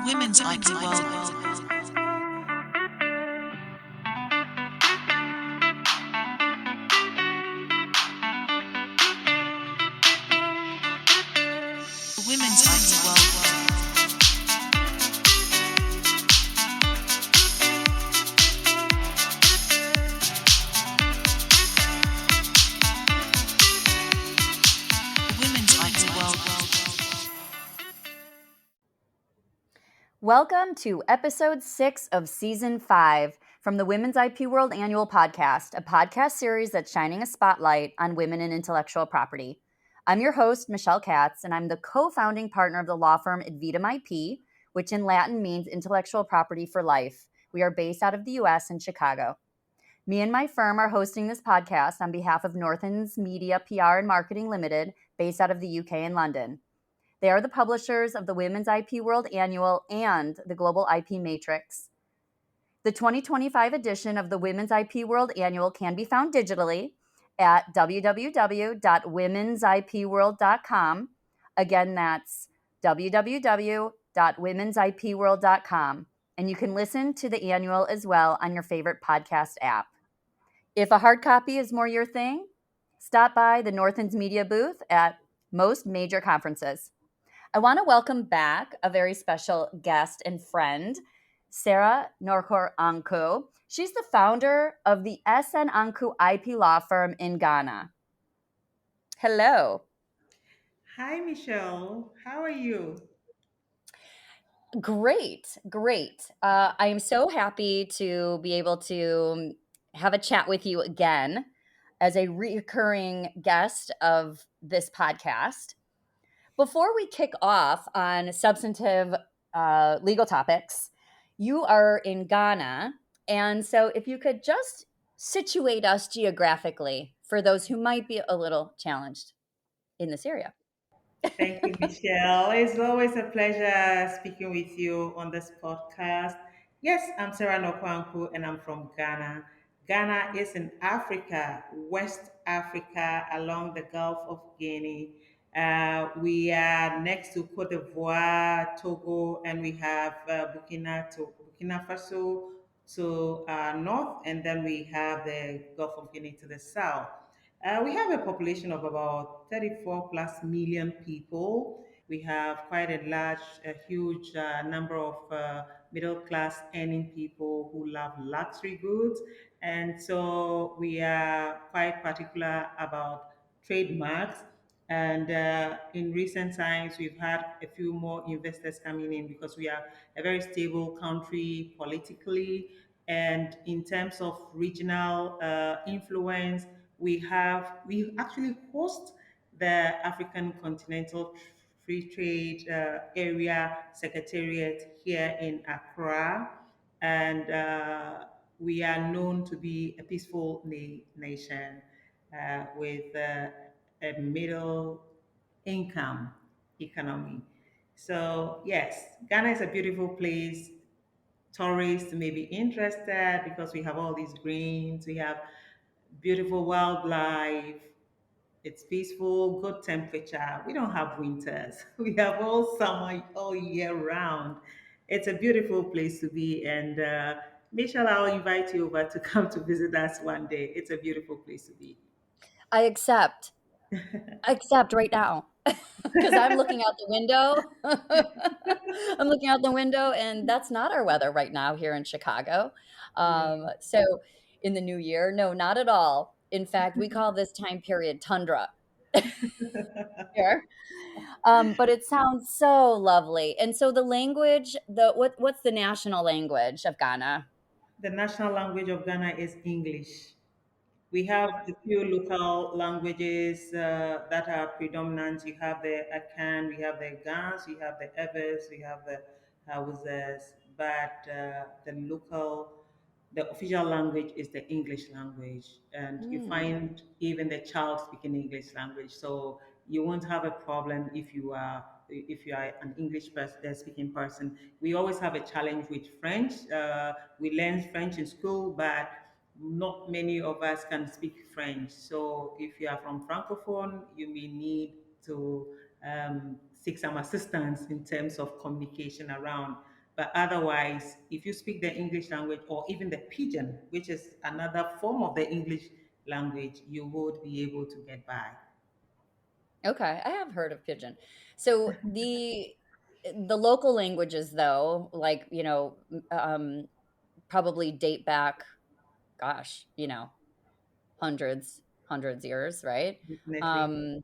Women's IP World. Women's IP World. Women's IP World. Welcome to episode 6 of season 5 from the Women's IP World Annual Podcast, a podcast series that's shining a spotlight on women in intellectual property. I'm your host, Michele Katz, and I'm the co-founding partner of the law firm Advitam IP, which in Latin means intellectual property for life. We are based out of the US in Chicago. Me and my firm are hosting this podcast on behalf of Northens Media PR and Marketing Limited, based out of the UK and London. They are the publishers of the Women's IP World Annual and the Global IP Matrix. The 2025 edition of the Women's IP World Annual can be found digitally at www.womensipworld.com. Again, that's www.womensipworld.com. And you can listen to the annual as well on your favorite podcast app. If a hard copy is more your thing, stop by the Northens Media booth at most major conferences. I want to welcome back a very special guest and friend, Sarah Norkor Anku. She's the founder of the SN Anku IP law firm in Ghana. Hello. Hi, Michelle. How are you? Great. I am so happy to be able to have a chat with you again as a recurring guest of this podcast. Before we kick off on substantive legal topics, you are in Ghana. And so if you could just situate us geographically for those who might be a little challenged in this area. Thank you, Michelle. It's always a pleasure speaking with you on this podcast. Yes, I'm Sarah Norkor Anku and I'm from Ghana. Ghana is in Africa, West Africa, along the Gulf of Guinea. We are next to Cote d'Ivoire, Togo, and we have Burkina Faso to north, and then we have the Gulf of Guinea to the south. We have a population of about 34 plus million people. We have quite a huge number of middle class earning people who love luxury goods. And so we are quite particular about trademarks. And in recent times, we've had a few more investors coming in because we are a very stable country politically. And in terms of regional influence, we actually host the African Continental Free Trade Area Secretariat here in Accra, and we are known to be a peaceful nation with a middle income economy. So yes, Ghana is a beautiful place. Tourists may be interested because we have all these greens, we have beautiful wildlife. It's peaceful, good temperature. We don't have winters. We have all summer all year round. It's a beautiful place to be. And Michelle, I'll invite you over to come to visit us one day. It's a beautiful place to be. I accept. Right now. Because I'm looking out the window. I'm looking out the window, and that's not our weather right now here in Chicago. Yeah. So in the new year, no, not at all. In fact, we call this time period tundra here. But it sounds so lovely. And so the language, what's the national language of Ghana? The national language of Ghana is English. We have a few local languages that are predominant. You have the Akan, we have the Gans, we have the Evers, we have the Hausas, but the official language is the English language, and you Hmm. find even the child speaking English language. So you won't have a problem if you are an English speaking person. We always have a challenge with French. We learn French in school, but not many of us can speak French. So if you are from Francophone, you may need to seek some assistance in terms of communication around. But otherwise, if you speak the English language or even the pidgin, which is another form of the English language, you would be able to get by. Okay, I have heard of pidgin. So the local languages, though, like probably date back, gosh, hundreds years, right? Definitely. Um,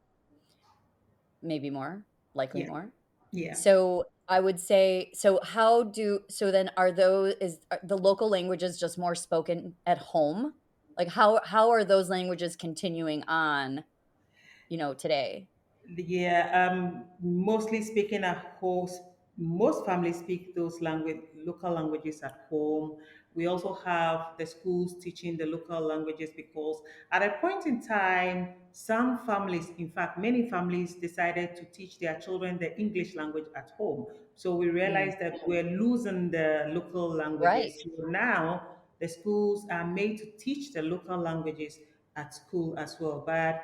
maybe more, likely Yeah. more. Yeah. So I would say, so then are the local languages just more spoken at home? Like how are those languages continuing on, today? Yeah, mostly speaking at home, most families speak those local languages at home. We also have the schools teaching the local languages because at a point in time, some families, in fact, many families decided to teach their children the English language at home. So we Mm, realized that we're losing the local right. languages. So now the schools are made to teach the local languages at school as well. But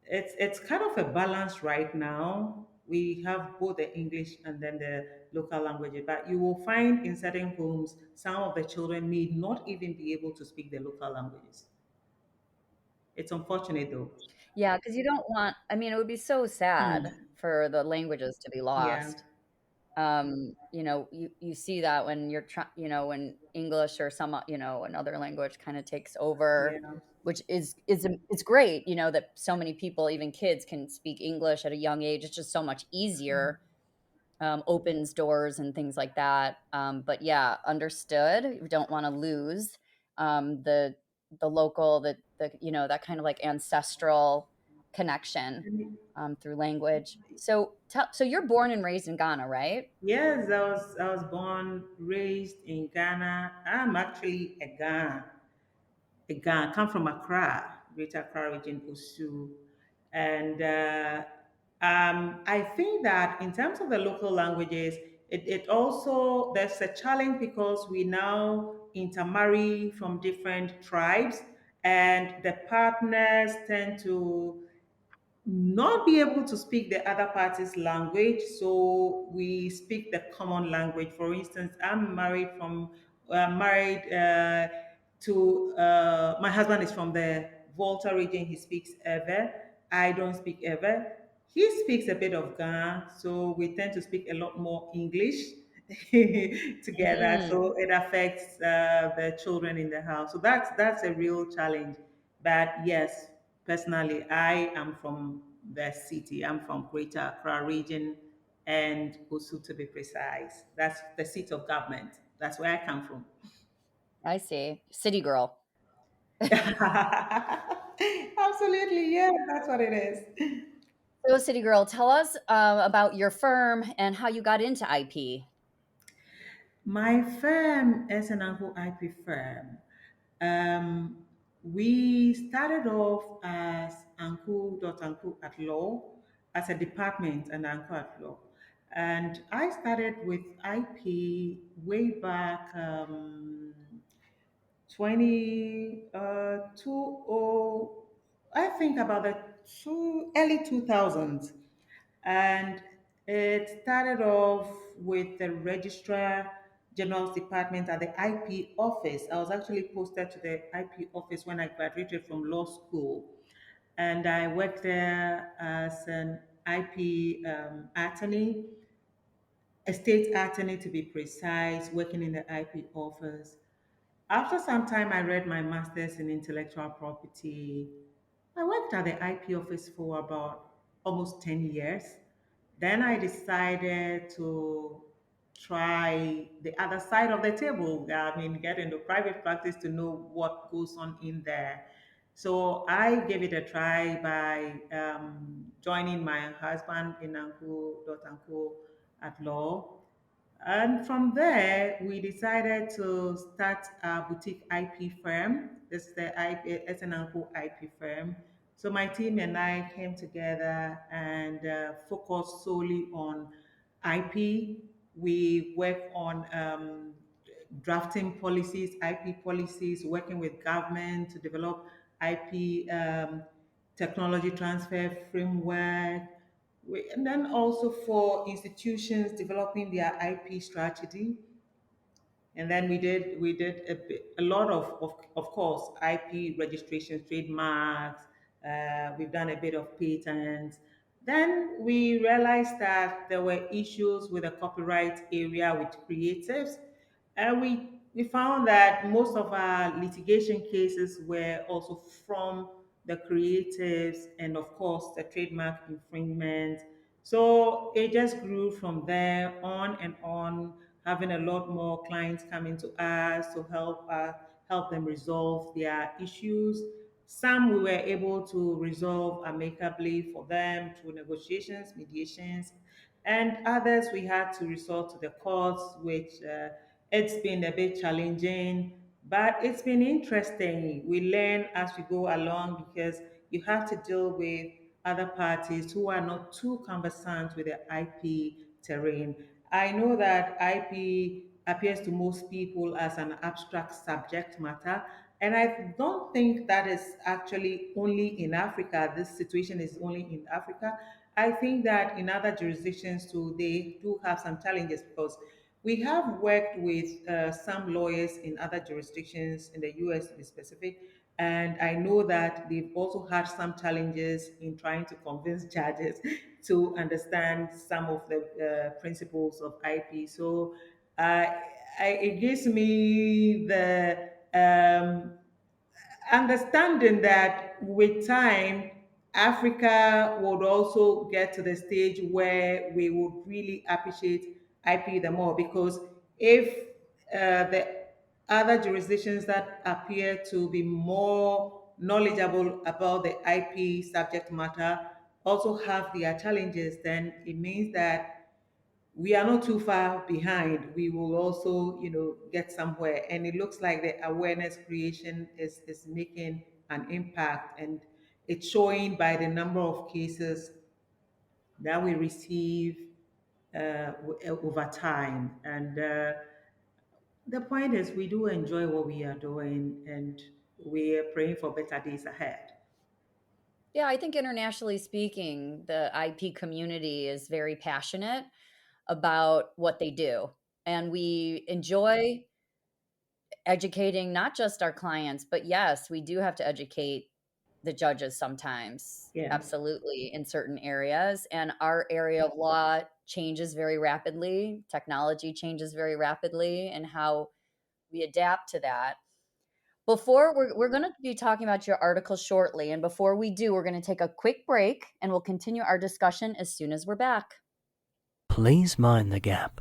it's kind of a balance right now. We have both the English and then the local languages, but you will find in certain homes some of the children may not even be able to speak the local languages. It's unfortunate though. Yeah, because you don't want, I mean, it would be so sad Hmm. for the languages to be Yeah, lost. You see that when you're trying, when English or another language kind of takes over, yeah. which it's great, that so many people, even kids, can speak English at a young age. It's just so much easier, opens doors and things like that. But yeah, understood. We don't want to lose the local, that kind of like ancestral connection through language. So you're born and raised in Ghana, right? Yes, I was born, raised in Ghana. I'm actually a Ghana, come from Accra, Greater Accra region, Osu. And I think that in terms of the local languages, it also, there's a challenge because we now intermarry from different tribes, and the partners tend to not be able to speak the other party's language, so we speak the common language. For instance, I'm married to my husband is from the Volta region. He speaks Ewe. I don't speak Ewe. He speaks a bit of Ghana, so we tend to speak a lot more English together. Mm, So it affects the children in the house. So that's a real challenge. But yes, personally, I am from the city. I'm from Greater Accra region and Osu to be precise. That's the seat of government. That's where I come from. I see. City girl. Absolutely, yeah, that's what it is. So, City Girl, tell us about your firm and how you got into IP. My firm, SN Anku IP Firm, um, we started off as Anku at Law, as a department and Anku at Law. And I started with IP way back 20, I think about the early 2000s. And it started off with the registrar general's department at the IP office. I was actually posted to the IP office when I graduated from law school. And I worked there as an IP attorney, a state attorney to be precise, working in the IP office. After some time, I read my master's in intellectual property. I worked at the IP office for about almost 10 years. Then I decided to try the other side of the table. I mean, get into private practice to know what goes on in there. So I gave it a try by joining my husband in Uncle at law. And from there, we decided to start a boutique IP firm. This is the SN Anku IP firm. So my team and I came together and focused solely on IP. We work on drafting policies, IP policies, working with government to develop IP technology transfer framework, And then also for institutions developing their IP strategy, and then we did a lot of course IP registrations, trademarks. We've done a bit of patents. Then we realized that there were issues with the copyright area with creatives, and we found that most of our litigation cases were also from the creatives, and of course the trademark infringement. So it just grew from there on and on, having a lot more clients coming to us to help them resolve their issues. Some we were able to resolve amicably for them through negotiations, mediations, and others we had to resort to the courts, which it's been a bit challenging, but it's been interesting. We learn as we go along because you have to deal with other parties who are not too conversant with the IP terrain. I know that IP appears to most people as an abstract subject matter, and I don't think that is actually only in Africa. This situation is only in Africa. I think that in other jurisdictions too, they do have some challenges because we have worked with some lawyers in other jurisdictions in the US to be specific, and I know that they've also had some challenges in trying to convince judges to understand some of the principles of IP. So it gives me the understanding that with time, Africa would also get to the stage where we would really appreciate IP the more, because if the other jurisdictions that appear to be more knowledgeable about the IP subject matter also have their challenges, then it means that we are not too far behind. We will also, get somewhere. And it looks like the awareness creation is making an impact, and it's showing by the number of cases that we receive over time. And the point is, we do enjoy what we are doing, and we are praying for better days ahead. Yeah, I think internationally speaking, the IP community is very passionate about what they do. And we enjoy educating not just our clients, but yes, we do have to educate the judges sometimes, Yes. absolutely, in certain areas. And our area of law changes very rapidly, technology changes very rapidly, and how we adapt to that. Before we're going to be talking about your article shortly. And before we do, we're going to take a quick break and we'll continue our discussion as soon as we're back. Please mind the gap.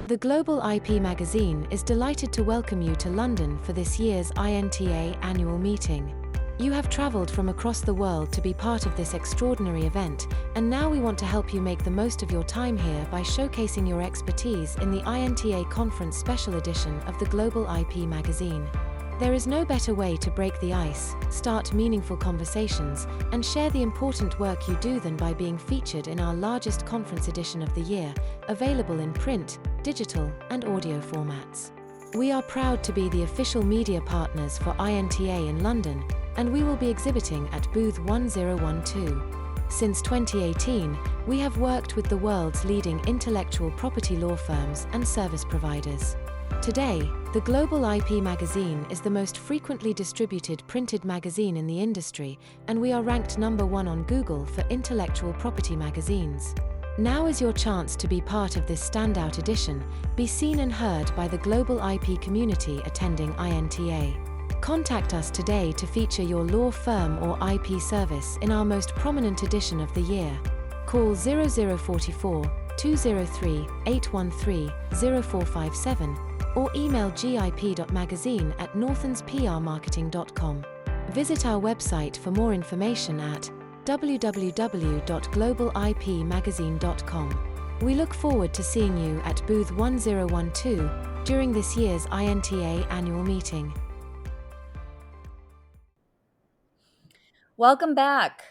The Global IP magazine is delighted to welcome you to London for this year's INTA annual meeting. You have travelled from across the world to be part of this extraordinary event, and now we want to help you make the most of your time here by showcasing your expertise in the INTA Conference Special Edition of the Global IP magazine. There is no better way to break the ice, start meaningful conversations, and share the important work you do than by being featured in our largest conference edition of the year, available in print, digital, and audio formats. We are proud to be the official media partners for INTA in London, and we will be exhibiting at booth 1012. Since 2018, we have worked with the world's leading intellectual property law firms and service providers. Today, the Global IP magazine is the most frequently distributed printed magazine in the industry, and we are ranked #1 on Google for intellectual property magazines. Now is your chance to be part of this standout edition, be seen and heard by the global IP community attending INTA. Contact us today to feature your law firm or IP service in our most prominent edition of the year. Call 0044 203 813 0457 or email gip.magazine@northansprmarketing.com. Visit our website for more information at www.globalipmagazine.com. We look forward to seeing you at booth 1012 during this year's INTA annual meeting. Welcome back.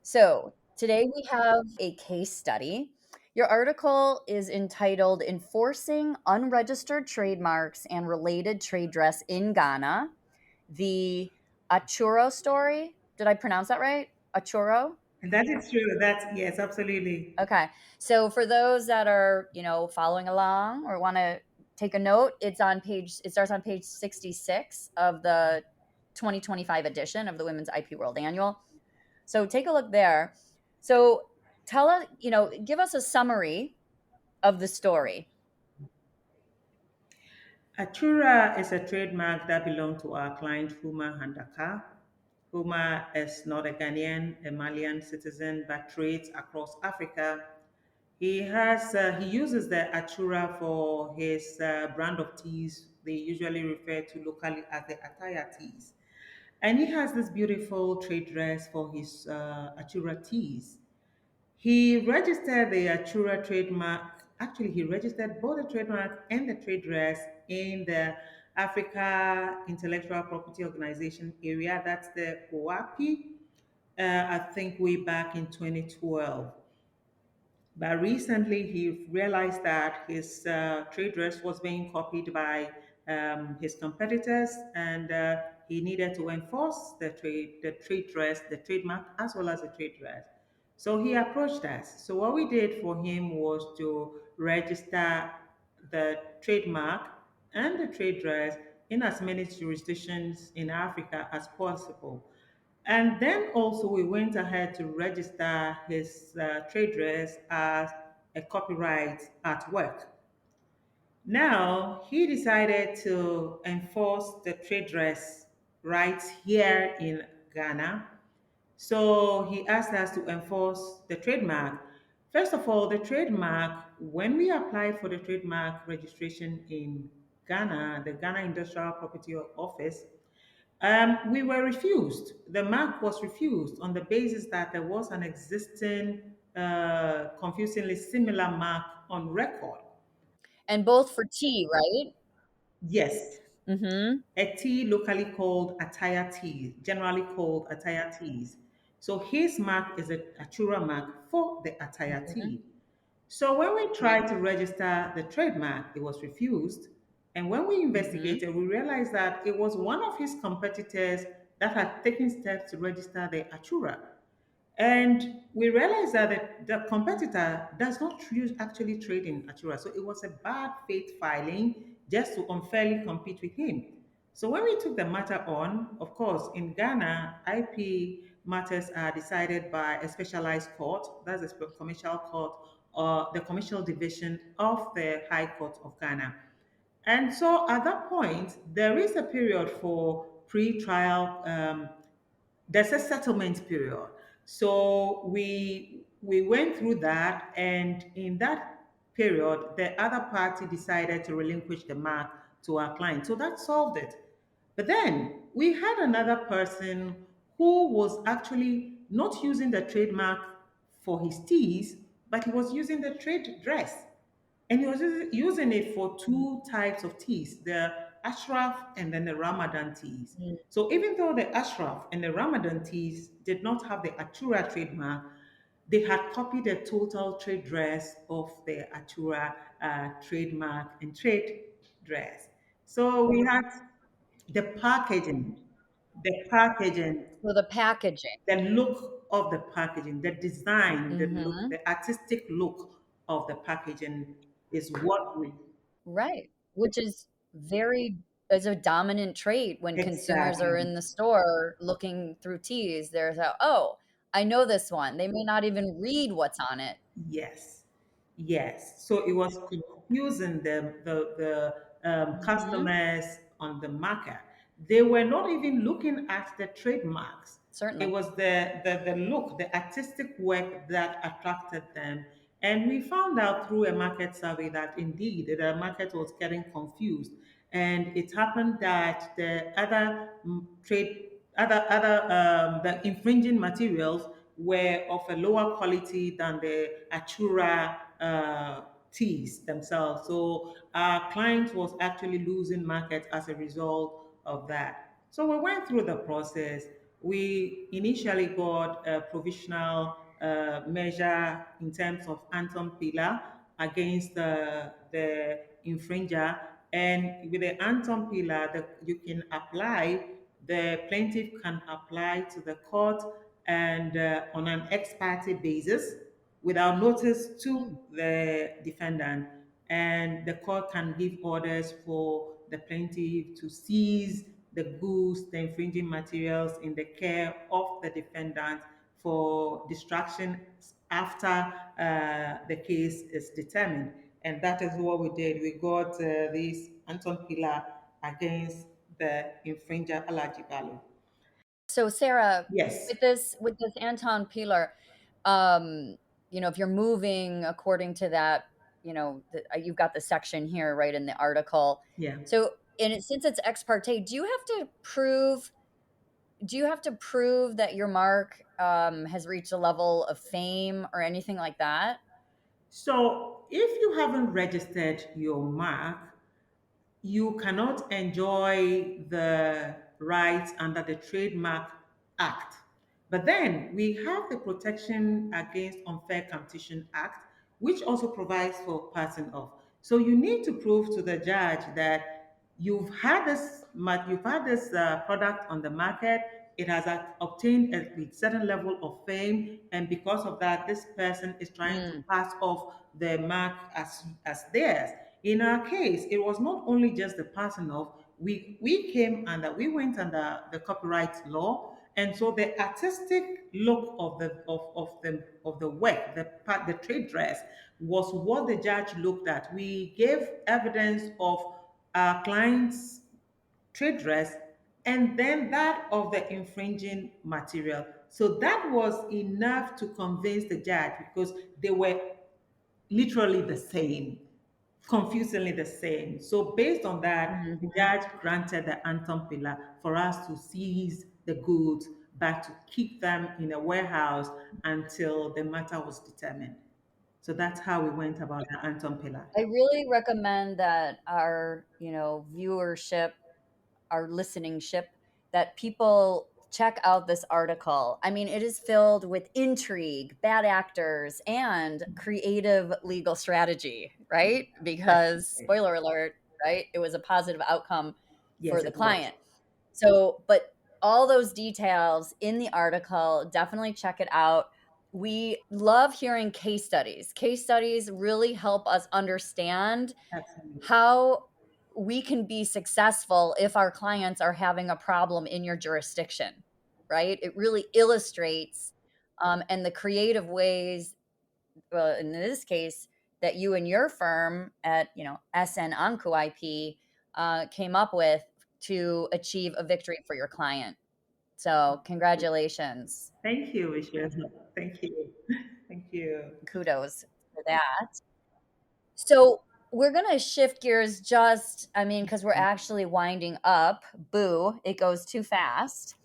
So, today we have a case study. Your article is entitled Enforcing Unregistered Trademarks and Related Trade Dress in Ghana, the Achuro story. Did I pronounce that right? Achuro? And that is true. That's yes, absolutely. Okay. So for those that are, following along or want to take a note, it starts on page 66 of the 2025 edition of the Women's IP World Annual. So take a look there. So tell us, give us a summary of the story. Atura is a trademark that belonged to our client Huma Handaka. Huma is not a Ghanaian, a Malian citizen, but trades across Africa. He uses the Atura for his brand of teas. They usually refer to locally as the attire teas. And he has this beautiful trade dress for his Atura teas. He registered the Atura trademark. Actually, he registered both the trademark and the trade dress in the Africa Intellectual Property Organization area. That's the OAPI. I think way back in 2012. But recently, he realized that his trade dress was being copied by his competitors, and he needed to enforce the trade dress, the trademark, as well as the trade dress. So he approached us. So what we did for him was to register the trademark and the trade dress in as many jurisdictions in Africa as possible. And then also we went ahead to register his trade dress as a copyright artwork. Now he decided to enforce the trade dress rights here in Ghana. So he asked us to enforce the trademark. First of all, the trademark, when we applied for the trademark registration in Ghana, the Ghana Industrial Property Office, we were refused. The mark was refused on the basis that there was an existing, confusingly similar mark on record. And both for tea, right? Yes, Mm-hmm. a tea locally called attire tea, generally called attire teas. So his mark is a Atura mark for the attire tea. So when we tried to register the trademark, it was refused. And when we investigated, we realized that it was one of his competitors that had taken steps to register the Atura. And we realized that the competitor does not actually trade in Atura. So it was a bad faith filing just to unfairly compete with him. So when we took the matter on, of course, in Ghana, IP matters are decided by a specialized court, that's the commercial court, or the commercial division of the High Court of Ghana. And so at that point, there is a period for pre-trial, there's a settlement period. So we went through that, and in that period, the other party decided to relinquish the mark to our client. So that solved it. But then we had another person who was actually not using the trademark for his teas, but he was using the trade dress. And he was using it for two types of teas, the Ashraf and then the Ramadan teas. So even though the Ashraf and the Ramadan teas did not have the Atura trademark, they had copied the total trade dress of the Atura trademark and trade dress. So we had the packaging, the packaging, So the packaging. the look of the packaging, the design, the look, Mm-hmm. the artistic look of the packaging is what we Right. Which is a dominant trait when consumers are exactly. in the store looking through teas. There's oh, I know this one. They may not even read what's on it. Yes, yes. So it was confusing the Mm-hmm. customers on the market. They were not even looking at the trademarks. It Certainly. was the look, the artistic work that attracted them. And we found out through a market survey that indeed the market was getting confused. And it happened that the other the infringing materials were of a lower quality than the Atura teas themselves. So our client was actually losing market as a result of that. So we went through the process. We initially got a provisional measure in terms of Anton Pillar against the infringer. And with the Anton Pillar, you can apply the plaintiff can apply to the court and on an ex parte basis without notice to the defendant, and the court can give orders for the plaintiff to seize the goods, the infringing materials in the care of the defendant for distraction after the case is determined. And that is what we did. We got this Anton Pillar against the infringer Alaji Balu. So Sarah, Yes. with this Anton Peeler, if you're moving according to that, you've got the section here right in the article. Yeah. So since it's ex parte, do you have to prove that your mark has reached a level of fame or anything like that? So if you haven't registered your mark, you cannot enjoy the rights under the Trademark Act. But then we have the Protection Against Unfair Competition Act, which also provides for passing off. So you need to prove to the judge that you've had this product on the market. It has obtained a certain level of fame, and because of that, this person is trying to pass off the mark as theirs. In our case, it was not only just the passing off. We went under the copyright law, and so the artistic look of the work, the trade dress, was what the judge looked at. We gave evidence of our client's trade dress and then that of the infringing material. So that was enough to convince the judge because they were literally the same, confusingly the same. So based on that, the judge granted the Anton Pillar for us to seize the goods, but to keep them in a warehouse until the matter was determined. So that's how we went about the Anton Pillar. I really recommend that our, viewership, our listening ship, that people check out this article. I mean, it is filled with intrigue, bad actors, and creative legal strategy, right? Because spoiler alert, right? It was a positive outcome Yes, for the it was. client. So, but all those details in the article, definitely check it out. We love hearing case studies. Case studies really help us understand Absolutely. how we can be successful if our clients are having a problem in your jurisdiction, right? It really illustrates and the creative ways, in this case, that you and your firm at SN Anku IP came up with to achieve a victory for your client. So congratulations. Thank you, Michelle. Thank you. Thank you. Kudos for that. So we're going to shift gears because we're actually winding up. Boo, it goes too fast.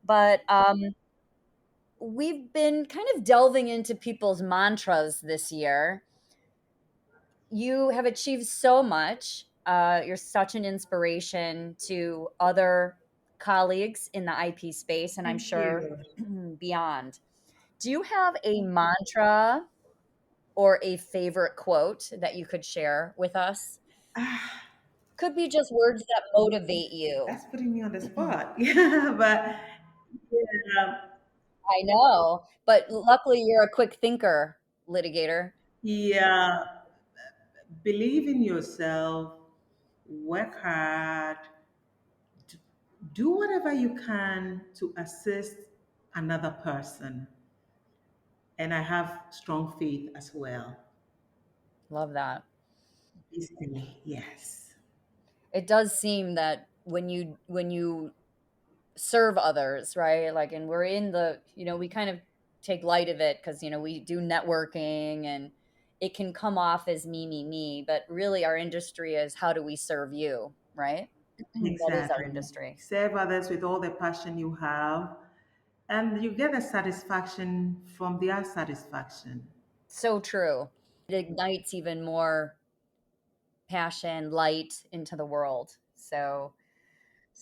But we've been kind of delving into people's mantras this year. You have achieved so much. You're such an inspiration to other colleagues in the IP space, and I'm Thank sure you. beyond. Do you have a mantra or a favorite quote that you could share with us? Ah, Could be just words that motivate you. that's putting me on the spot. Yeah, but yeah, I know, but luckily you're a quick thinker, litigator. yeah, believe in yourself, work hard, d- do whatever you can to assist another person. And I have strong faith as well. Love that. Destiny, yes. It does seem that when you serve others, right? Like, and we're in we kind of take light of it because we do networking and it can come off as me, but really our industry is how do we serve you, right? That is our Exactly. industry. Serve others with all the passion you have, and you get the satisfaction from their satisfaction. So true. It ignites even more passion, light into the world. So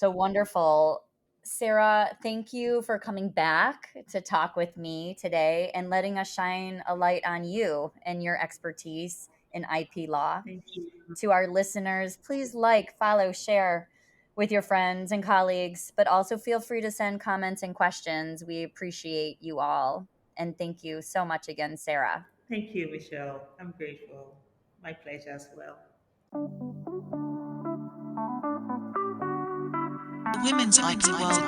wonderful. Sarah, thank you for coming back to talk with me today and letting us shine a light on you and your expertise in IP law. Thank you. To our listeners, please like, follow, share with your friends and colleagues, but also feel free to send comments and questions. We appreciate you all. And thank you so much again, Sarah. Thank you, Michelle. I'm grateful. My pleasure as well. The Women's IT World.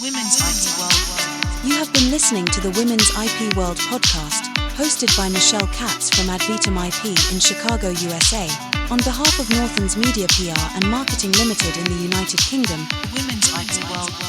Women's IP World. You have been listening to the Women's IP World podcast, hosted by Michele Katz from Advitam IP in Chicago, USA, on behalf of Northlands Media PR and Marketing Limited in the United Kingdom. Women's IP World.